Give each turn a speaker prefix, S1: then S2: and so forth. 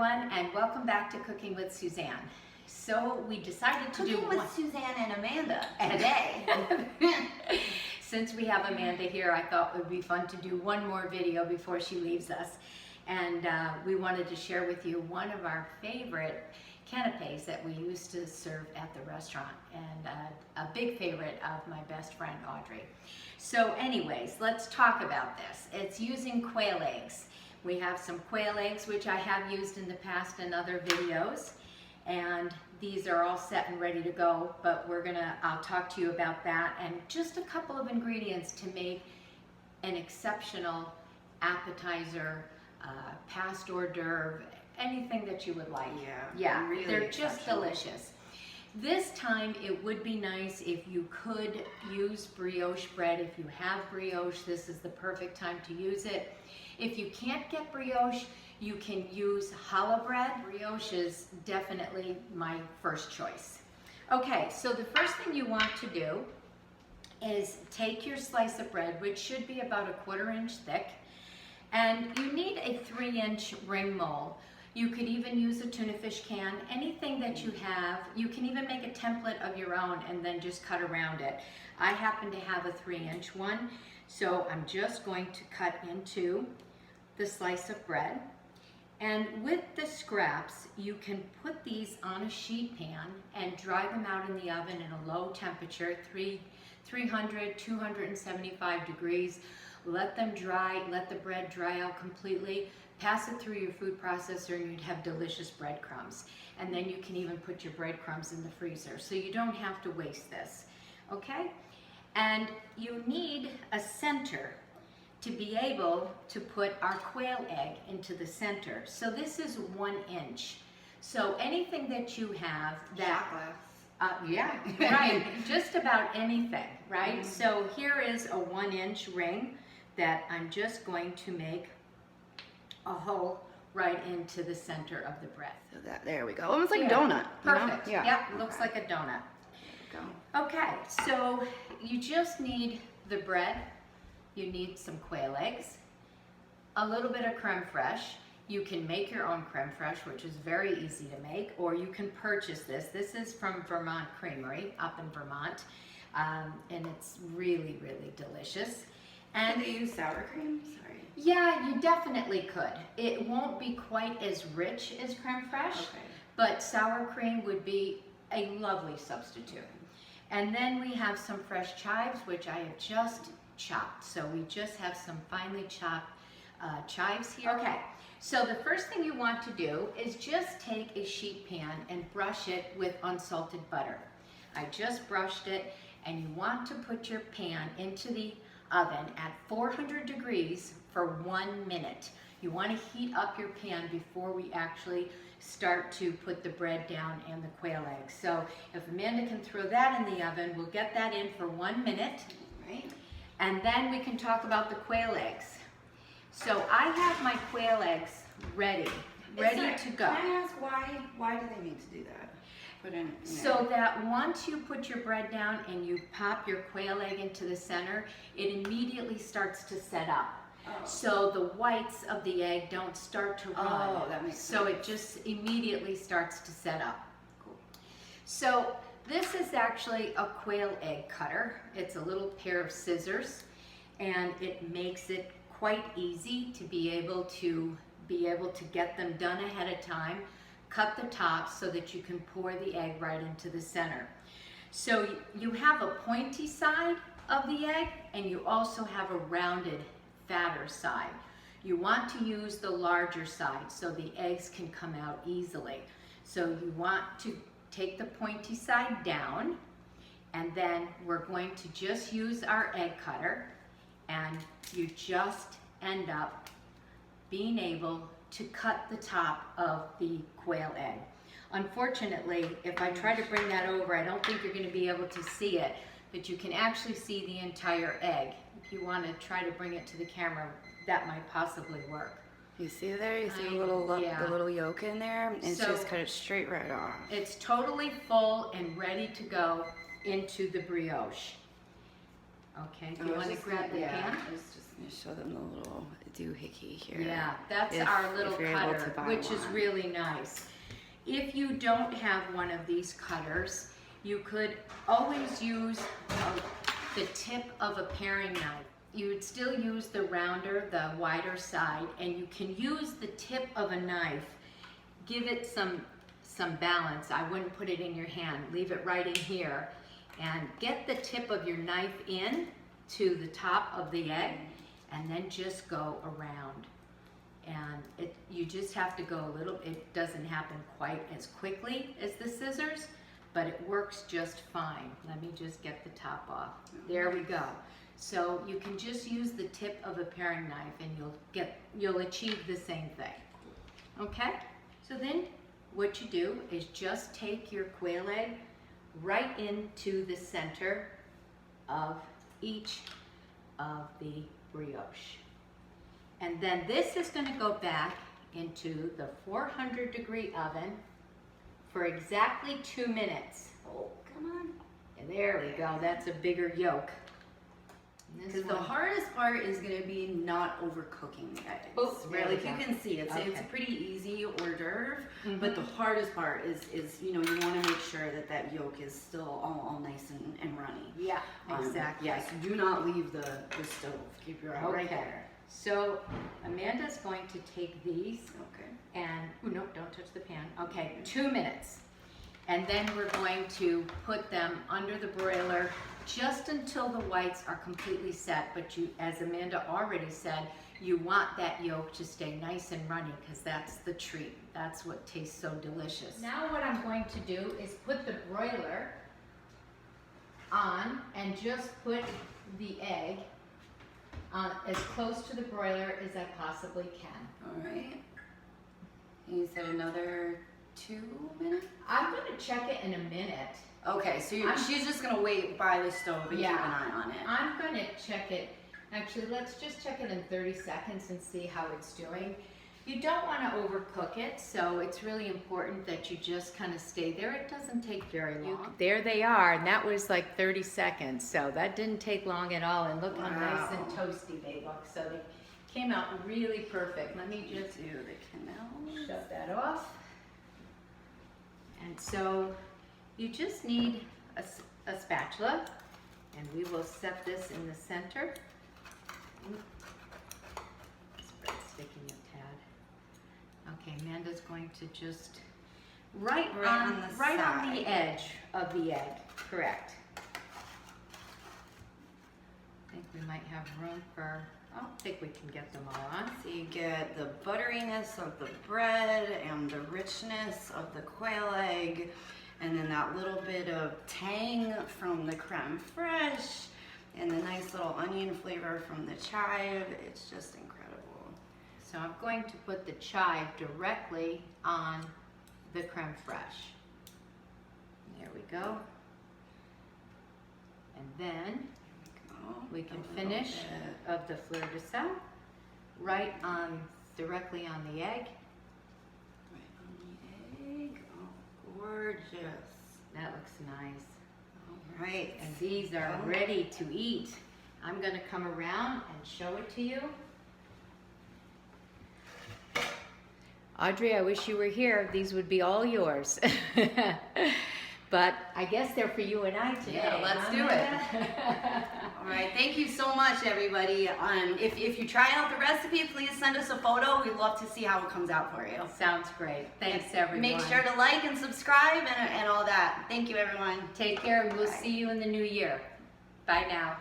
S1: everyone, and welcome back to Cooking with Suzanne. So we decided to
S2: Cooking with Suzanne and Amanda today.
S1: Since we have Amanda here, I thought it would be fun to do one more video before she leaves us. And we wanted to share with you one of our favorite canapes that we used to serve at the restaurant, and a big favorite of my best friend Audrey. So anyways, let's talk about this. It's using quail eggs. We have some quail eggs, which I have used in the past in other videos, and these are all set and ready to go, but I'll talk to you about that and just a couple of ingredients to make an exceptional appetizer, past hors d'oeuvre, anything that you would like. Yeah, really they're just delicious. This time it would be nice if you could use brioche bread. If you have brioche, this is the perfect time to use it. If you can't get brioche, you can use challah bread. Brioche is definitely my first choice. Okay, so the first thing you want to do is take your slice of bread, which should be about 1/4 inch thick, and you need a 3-inch ring mold. You could even use a tuna fish can, anything that you have. You can even make a template of your own and then just cut around it. I happen to have a 3-inch one, so I'm just going to cut into the slice of bread. And with the scraps, you can put these on a sheet pan and dry them out in the oven in a low temperature, 300, 275 degrees. Let them dry, let the bread dry out completely. Pass it through your food processor and you'd have delicious breadcrumbs. And then you can even put your breadcrumbs in the freezer, so you don't have to waste this, okay? And you need a center to be able to put our quail egg into the center. So this is 1 inch. So anything that you have that, yeah, right, just about anything, right? So here is a 1-inch ring that I'm just going to make a hole right into the center of the bread.
S2: So there we go. Almost like a donut.
S1: Perfect.
S2: You know?
S1: Yep, looks like a donut.
S2: There we go.
S1: Okay, so you just need the bread. You need some quail eggs, a little bit of creme fraiche. You can make your own creme fraiche, which is very easy to make, or you can purchase this. This is from Vermont Creamery up in Vermont, and it's really, really delicious. And
S2: can they use sour cream? Sorry.
S1: Yeah, you definitely could. It won't be quite as rich as creme fraiche, but sour cream would be a lovely substitute. And then we have some fresh chives, which I have just chopped. So we just have some finely chopped chives here. Okay, so the first thing you want to do is just take a sheet pan and brush it with unsalted butter. I just brushed it, and you want to put your pan into the oven at 400 degrees for 1 minute. You want to heat up your pan before we actually start to put the bread down and the quail eggs. So if Amanda can throw that in the oven, we'll get that in for 1 minute. Right. And then we can talk about the quail eggs. So I have my quail eggs ready to go.
S2: Can I ask why do they need to do that?
S1: So that once you put your bread down and you pop your quail egg into the center, it immediately starts to set up. So the whites of the egg don't start to run.
S2: That makes sense.
S1: So it just immediately starts to set up. Cool. So this is actually a quail egg cutter. It's a little pair of scissors, and it makes it quite easy to be able to get them done ahead of time. Cut the top so that you can pour the egg right into the center. So you have a pointy side of the egg, and you also have a rounded, fatter side. You want to use the larger side so the eggs can come out easily. So you want to take the pointy side down, and then we're going to just use our egg cutter, and you just end up being able to cut the top of the quail egg. Unfortunately, if I try to bring that over, I don't think you're going to be able to see it, but you can actually see the entire egg. If you want to try to bring it to the camera, that might possibly work.
S2: You see there? You see the little yolk in there? And it's just cut it straight right off.
S1: It's totally full and ready to go into the brioche. Okay, do you want to grab the pan?
S2: I was just going to show them the little the doohickey here.
S1: Yeah, that's our little cutter, which is really nice. If you don't have one of these cutters, you could always use the tip of a paring knife. You would still use the rounder, the wider side, and you can use the tip of a knife. Give it some balance. I wouldn't put it in your hand. Leave it right in here. And get the tip of your knife in to the top of the egg, and then just go around. And you just have to go a little, it doesn't happen quite as quickly as the scissors, but it works just fine. Let me just get the top off. There we go. So you can just use the tip of a paring knife and you'll achieve the same thing. Okay? So then what you do is just take your quail egg right into the center of each of the brioche. And then this is going to go back into the 400-degree oven for exactly 2 minutes.
S2: Oh, come on.
S1: And there we go. That's a bigger yolk.
S2: Because the hardest part is going to be not overcooking the eggs.
S1: Oh,
S2: right? Like you can see, it's a pretty easy hors d'oeuvre, but the hardest part is you know, you want to make sure that that yolk is still all nice and runny.
S1: Yeah, exactly.
S2: Yes, do not leave the stove. Keep your eye right there.
S1: So Amanda's going to take these.
S2: Okay.
S1: And, no, don't touch the pan. Okay, 2 minutes. And then we're going to put them under the broiler just until the whites are completely set. But you, as Amanda already said, you want that yolk to stay nice and runny because that's the treat. That's what tastes so delicious. Now what I'm going to do is put the broiler on and just put the egg on as close to the broiler as I possibly can.
S2: All right. And you said another 2 minutes?
S1: I'm going to check it in a minute.
S2: Okay, so she's just going to wait by the stove and keep an eye on it.
S1: I'm going to check it. Actually, let's just check it in 30 seconds and see how it's doing. You don't want to overcook it, so it's really important that you just kind of stay there. It doesn't take very long. There they are, and that was like 30 seconds, so that didn't take long at all. And look how nice and toasty they look. So they came out really perfect. Let me just
S2: do the canal.
S1: Shut that off. And so you just need a spatula, and we will set this in the center. This bread's sticking a tad. Okay, Amanda's going to just right on the edge of the egg. Correct. I think we might have room for. I don't think we can get them all on.
S2: So you get the butteriness of the bread and the richness of the quail egg, and then that little bit of tang from the creme fraiche, and the nice little onion flavor from the chive. It's just incredible.
S1: So I'm going to put the chive directly on the creme fraiche. There we go. And then we can finish of the fleur de sel right on, directly on the egg.
S2: Right on the egg. Oh, gorgeous.
S1: That looks nice.
S2: All right.
S1: And these are ready to eat. I'm going to come around and show it to you. Audrey, I wish you were here. These would be all yours. But I guess they're for you and I today.
S2: Yeah, let's do it. All right, thank you so much, everybody. If you try out the recipe, please send us a photo. We'd love to see how it comes out for you.
S1: Sounds great. Thanks, everyone.
S2: Make sure to like and subscribe and all that. Thank you, everyone.
S1: Take care, and we'll see you in the new year. Bye now.